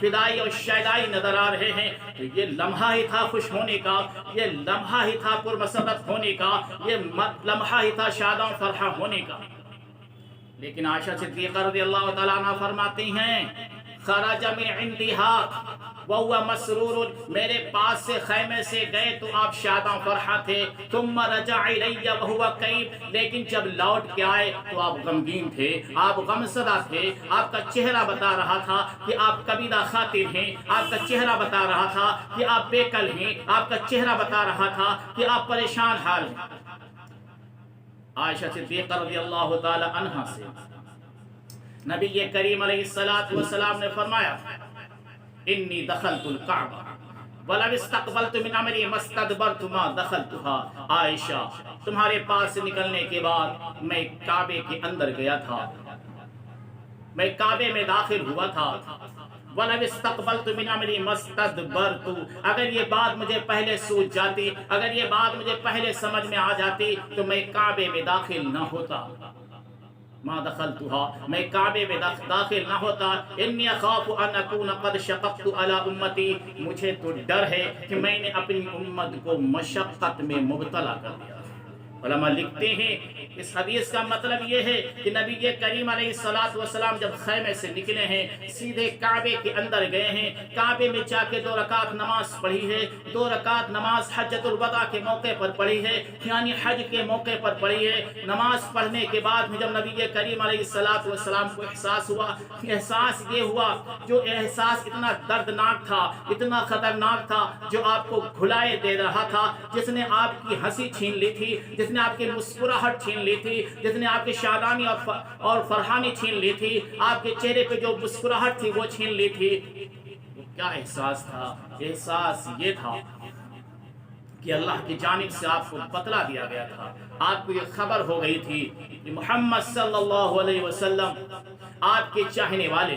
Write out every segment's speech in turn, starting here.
فدائی اور شیدائی نظر آ رہے ہیں، تو یہ لمحہ ہی تھا خوش ہونے کا، یہ لمحہ ہی تھا پرمسرت ہونے کا، یہ لمحہ ہی تھا شاداں فرحہ ہونے کا۔ لیکن عائشہ صدیقہ رضی اللہ تعالیٰ عنہ فرماتی ہیں خرج من عندها وهو مسرور، میرے پاس سے خیمے سے گئے تو آپ شاداں فرحہ تھے، ثم رجع الی وهو کئیب، لیکن جب لوٹ کے آئے تو آپ غمگین تھے، آپ غمزدہ تھے، آپ کا چہرہ بتا رہا تھا کہ آپ کبیدہ خاطر ہیں، آپ کا چہرہ بتا رہا تھا کہ آپ بے کل ہیں، آپ کا چہرہ بتا رہا تھا کہ آپ پریشان حال ہیں۔ عائشہ صدیقہ رضی اللہ تعالی عنہا سے نبی کریم علیہ السلام نے فرمایا انی دخلت الکعبہ ولو استقبلت من امری ما استدبرت ما دخلتها، عائشہ تمہارے پاس سے نکلنے کے بعد میں کعبے کے اندر گیا تھا، میں کعبے میں داخل ہوا تھا، وَلَوِ اسْتَقْبَلْتُ مِنْ أَمْرِي مَا اسْتَدْبَرْتُ، اگر یہ بات مجھے پہلے سوچ جاتی، اگر یہ بات مجھے پہلے سمجھ میں آ جاتی تو میں کعبے میں داخل نہ ہوتا، ما دخلتها، میں کعبے میں داخل نہ ہوتا، انی اخاف ان اکون قد شققت علی امتی، مجھے تو ڈر ہے کہ میں نے اپنی امت کو مشقت میں مبتلا کر دیا۔ علماء لکھتے ہیں اس حدیث کا مطلب یہ ہے کہ نبی کریم علیہ السلام جب خیمے سے نکلے ہیں سیدھے کعبے کے اندر گئے ہیں، کعبے میں جا کے 2 رکعت نماز پڑھی ہے، 2 رکعت نماز حجۃ الوداع کے موقع پر پڑھی ہے، یعنی حج کے موقع پر پڑھی ہے۔ نماز پڑھنے کے بعد میں جب نبی کریم علیہ السلام کو احساس ہوا، احساس یہ ہوا جو احساس اتنا دردناک تھا، اتنا خطرناک تھا، جو آپ کو گھلائے دے رہا تھا، جس نے آپ کی ہنسی چھین لی تھی، جس نے آپ کی مسکراہٹ چھین لی تھی، جس نے آپ کی شادانی اور فرحانی چھین لی تھی، آپ کے چہرے پہ جو مسکراہٹ تھی وہ چھین لی تھی، کیا احساس تھا؟ احساس یہ تھا کہ اللہ کی جانب سے آپ کو بتلا دیا گیا تھا، آپ کو یہ خبر ہو گئی تھی کہ محمد صلی اللہ علیہ وسلم آپ کے چاہنے والے،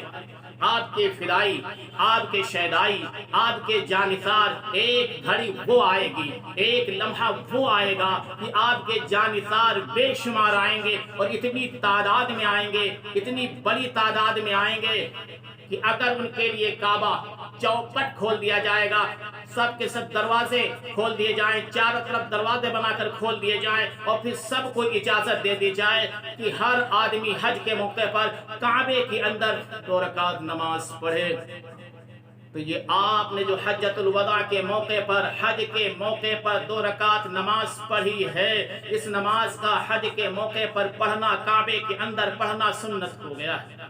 آپ کے فدائی، آپ کے شیدائی، آپ کے جانثار، ایک گھڑی وہ آئے گی، ایک لمحہ وہ آئے گا کہ آپ کے جانثار بے شمار آئیں گے اور اتنی تعداد میں آئیں گے، اتنی بڑی تعداد میں آئیں گے کہ اگر ان کے لیے کعبہ چوپٹ کھول دیا جائے گا، سب کے سب دروازے کھول دیے جائیں، چاروں طرف دروازے بنا کر کھول دیے جائیں اور پھر سب کو اجازت دے دی جائے کہ ہر آدمی حج کے موقع پر کعبے کے اندر 2 رکعت نماز پڑھے، تو یہ آپ نے جو حجۃ الوداع کے موقع پر، حج کے موقع پر 2 رکعت نماز پڑھی ہے، اس نماز کا حج کے موقع پر پڑھنا، کعبے کے اندر پڑھنا سنت ہو گیا ہے۔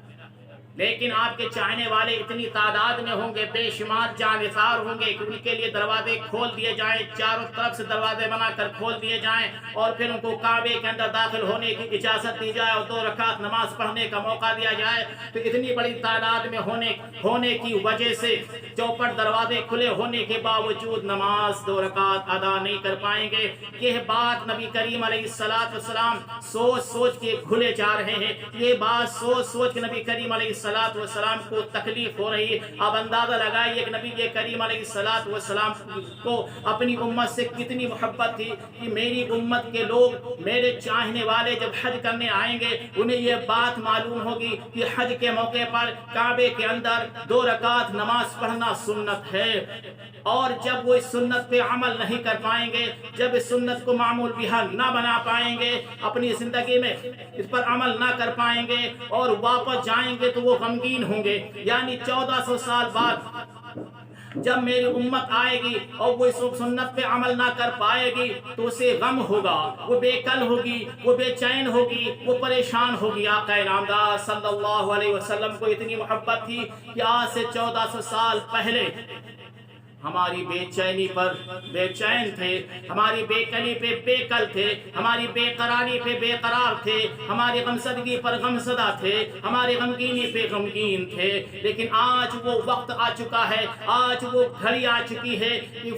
لیکن آپ کے چاہنے والے اتنی تعداد میں ہوں گے، بے شمار جانثار ہوں گے کہ ان کے لیے دروازے کھول دیے جائیں، چاروں طرف سے دروازے بنا کر کھول دیے جائیں اور پھر ان کو کعبے کے اندر داخل ہونے کی اجازت دی جائے اور 2 رکعت نماز پڑھنے کا موقع دیا جائے، تو اتنی بڑی تعداد میں ہونے کی وجہ سے چوپٹ دروازے کھلے ہونے کے باوجود نماز 2 رکعت ادا نہیں کر پائیں گے۔ یہ بات نبی کریم علیہ السلام سوچ سوچ کے گھلے جا رہے ہیں، یہ بات سوچ سوچ کے نبی کریم علیہ السلام کو تکلیف ہو رہی ہے۔ اب اندازہ لگائیے کہ نبی کریم علیہ السلام کو اپنی امت سے کتنی محبت تھی کہ میری امت کے لوگ، میرے چاہنے والے جب حج کرنے آئیں گے انہیں یہ بات معلوم ہوگی کہ حج کے موقع پر کعبے کے اندر 2 رکعت نماز پڑھنا سنت ہے، اور جب وہ اس سنت پہ عمل نہیں کر پائیں گے، جب اس سنت کو معمول بہا نہ بنا پائیں گے، اپنی زندگی میں اس پر عمل نہ کر پائیں گے اور واپس جائیں گے تو وہ غمگین ہوں گے۔ یعنی 1400 سال بعد جب میری امت آئے گی اور وہ اس سنت پہ عمل نہ کر پائے گی تو اسے غم ہوگا، وہ بے کل ہوگی، وہ بے چین ہوگی، وہ پریشان ہوگی۔ آقا نامدار صلی اللہ علیہ وسلم کو اتنی محبت تھی کہ آج سے 1400 سال پہلے ہماری بے چینی پر بے چین تھے، ہماری بے کلی پہ بے کل تھے، ہماری بے قراری پہ بے قرار تھے، ہماری غمزدگی پر غمزدہ تھے، ہماری غمگینی پہ غمگین تھے۔ لیکن آج وہ وقت آ چکا ہے، آج وہ گھڑی آ چکی ہے کہ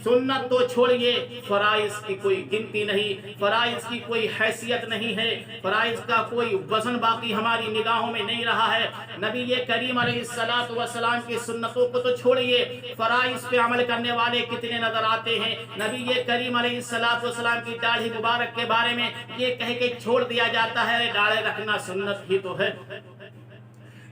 سنت تو چھوڑیے، فرائض کی کوئی گنتی نہیں، فرائض کی کوئی حیثیت نہیں ہے، فرائض کا کوئی وزن باقی ہماری نگاہوں میں نہیں رہا ہے۔ نبی کریم علیہ السلام کی سنتوں کو تو چھوڑیے، فرائض پہ عمل کرنے والے کتنے نظر آتے ہیں۔ نبی کریم علیہ السلام کی داڑھی مبارک کے بارے میں یہ کہہ کے چھوڑ دیا جاتا ہے، داڑھی رکھنا سنت ہی تو ہے،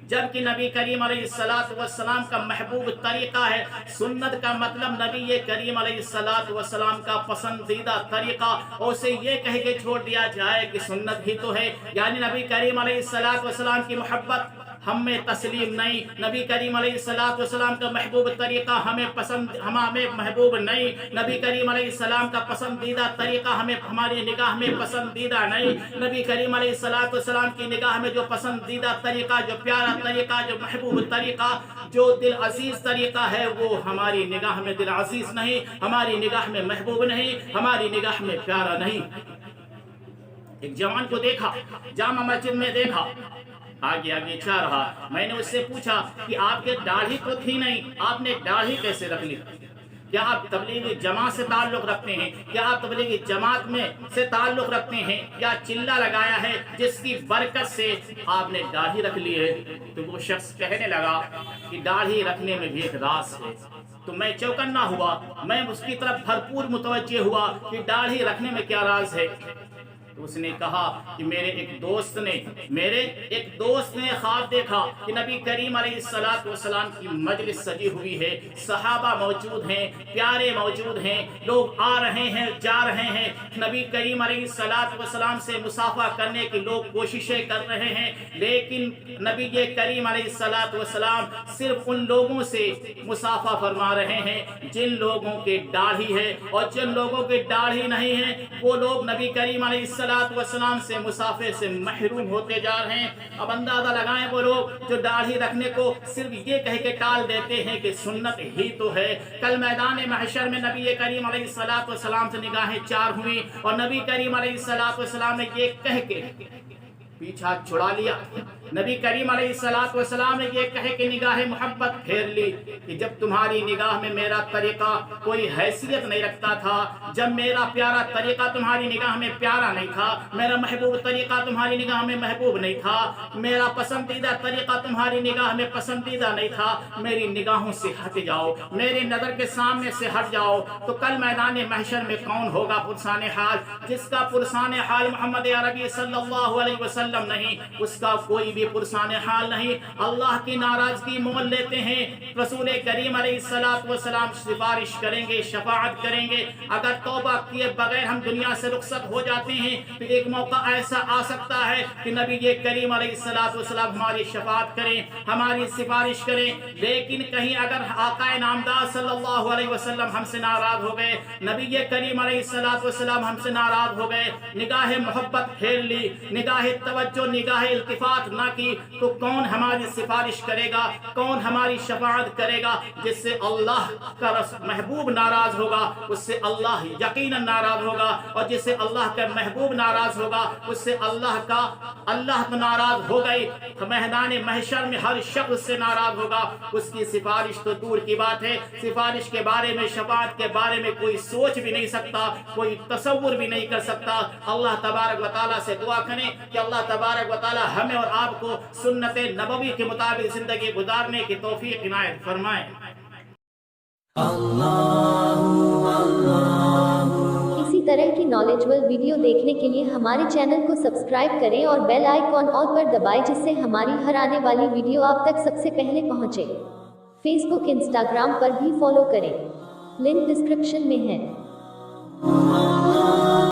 جبکہ نبی کریم علیہ السلام کا محبوب طریقہ ہے۔ سنت کا مطلب نبی کریم علیہ السلام کا پسندیدہ طریقہ، اور اسے یہ کہہ کے چھوڑ دیا جائے کہ سنت ہی تو ہے، یعنی نبی کریم علیہ السلام کی محبت ہمیں تسلیم نہیں، نبی کریم علیہ السلام کا محبوب طریقہ ہمیں محبوب نہیں، نبی کریم علیہ السلام کا پسندیدہ طریقہ ہماری نگاہ میں پسندیدہ نہیں، نبی کریم علیہ السلام کی نگاہ میں جو پسندیدہ طریقہ، جو پیارا طریقہ، جو محبوب طریقہ، جو دل عزیز طریقہ ہے، وہ ہماری نگاہ میں دل عزیز نہیں، ہماری نگاہ میں محبوب نہیں، ہماری نگاہ میں پیارا نہیں۔ ایک جوان کو دیکھا، جامع مسجد میں دیکھا، آگے چل رہا، میں نے اس سے پوچھا کہ آپ کے داڑھی تو تھی نہیں، آپ نے داڑھی کیسے رکھ لی؟ کیا آپ تبلیغی جماعت سے تعلق رکھتے ہیں؟ کیا آپ تبلیغی جماعت میں سے تعلق رکھتے ہیں؟ یا چلہ لگایا ہے جس کی برکت سے آپ نے داڑھی رکھ لی ہے؟ تو وہ شخص کہنے لگا کہ داڑھی رکھنے میں بھی ایک راز ہے۔ تو میں چوکنا ہوا، میں اس کی طرف بھرپور متوجہ ہوا کہ داڑھی رکھنے میں کیا راز ہے۔ تو اس نے کہا کہ میرے ایک دوست نے خواب دیکھا کہ نبی کریم علیہ السلام کی مجلس سجی ہوئی ہے، صحابہ موجود ہیں، پیارے موجود ہیں، لوگ آ رہے ہیں، جا رہے ہیں، نبی کریم علیہ السلام سے مصافحہ کرنے کی لوگ کوششیں کر رہے ہیں، لیکن نبی کریم علیہ السلام صرف ان لوگوں سے مصافحہ فرما رہے ہیں جن لوگوں کے داڑھی ہے، اور جن لوگوں کے داڑھی نہیں ہے وہ لوگ نبی کریم علیہ السلام سے مصافحے سے محروم ہوتے جا رہے ہیں۔ اب اندازہ لگائیں وہ لوگ جو داڑھی رکھنے کو صرف یہ کہہ کے ٹال دیتے ہیں کہ سنت ہی تو ہے۔ کل میدان محشر میں نبی کریم علیہ السلام سے نگاہیں چار ہوئی، اور نبی کریم علیہ السلام نے یہ کہہ کے پیچھا چھڑا لیا، نبی کریم علیہ السلام نے یہ کہے کہ نگاہ محبت پھیر لی کہ جب تمہاری نگاہ میں میرا طریقہ کوئی حیثیت نہیں رکھتا تھا، جب میرا پیارا طریقہ تمہاری نگاہ میں پیارا نہیں تھا، میرا محبوب طریقہ تمہاری نگاہ میں محبوب نہیں تھا، میرا پسندیدہ طریقہ تمہاری نگاہ میں پسندیدہ نہیں تھا، میری نگاہوں سے ہٹ جاؤ، میری نظر کے سامنے سے ہٹ جاؤ، تو کل میدان محشر میں کون ہوگا پرسان حال؟ جس کا پرسان حال محمد عربی صلی اللہ علیہ وسلم نہیں، اس کا کوئی بھی پرسان حال نہیں۔ اللہ کی ناراضگی مول لیتے ہیں، رسول کریم علیہ السلام سفارش کریں گے، شفاعت کریں گے، اگر توبہ کیے بغیر ہم دنیا سے رخصت ہو جاتے ہیں تو ایک موقع ایسا آ سکتا ہے کہ نبی کریم علیہ السلام ہماری شفاعت کریں، ہماری سفارش کریں، لیکن کہیں اگر آقا نامدار صلی اللہ علیہ وسلم ہم سے ناراض ہو گئے، نبی کریم علیہ السلام ہم سے ناراض ہو گئے، نگاہ محبت پھیر لی، نگاہ توجہ، نگاہ التفات نہ کی، تو کون ہماری سفارش کرے گا، کون ہماری شفاعت کرے گا؟ جس سے اللہ کا محبوب ناراض ہوگا اس سے اللہ یقیناً ناراض ہوگا، اور جس سے اللہ کا محبوب ناراض ہوگا اس سے اللہ تو ناراض ہو گئی، میدان محشر میں ہر شخص سے ناراض ہوگا، اس کی سفارش تو دور کی بات ہے، سفارش کے بارے میں، شفاعت کے بارے میں کوئی سوچ بھی نہیں سکتا، کوئی تصور بھی نہیں کر سکتا۔ اللہ تبارک و تعالیٰ سے دعا کریں کہ اللہ تبارک و تعالیٰ ہمیں اور آپ کو سنت نبوی کے مطابق زندگی گزارنے کی توفیق عنایت فرمائے۔ اسی طرح کی نالجبل ویڈیو دیکھنے کے لیے ہمارے چینل کو سبسکرائب کریں اور بیل آئیکن آل پر دبائیں، جس سے ہماری ہر آنے والی ویڈیو آپ تک سب سے پہلے پہنچے۔ فیس بک، انسٹاگرام پر بھی فالو کریں، لنک ڈسکرپشن میں ہے۔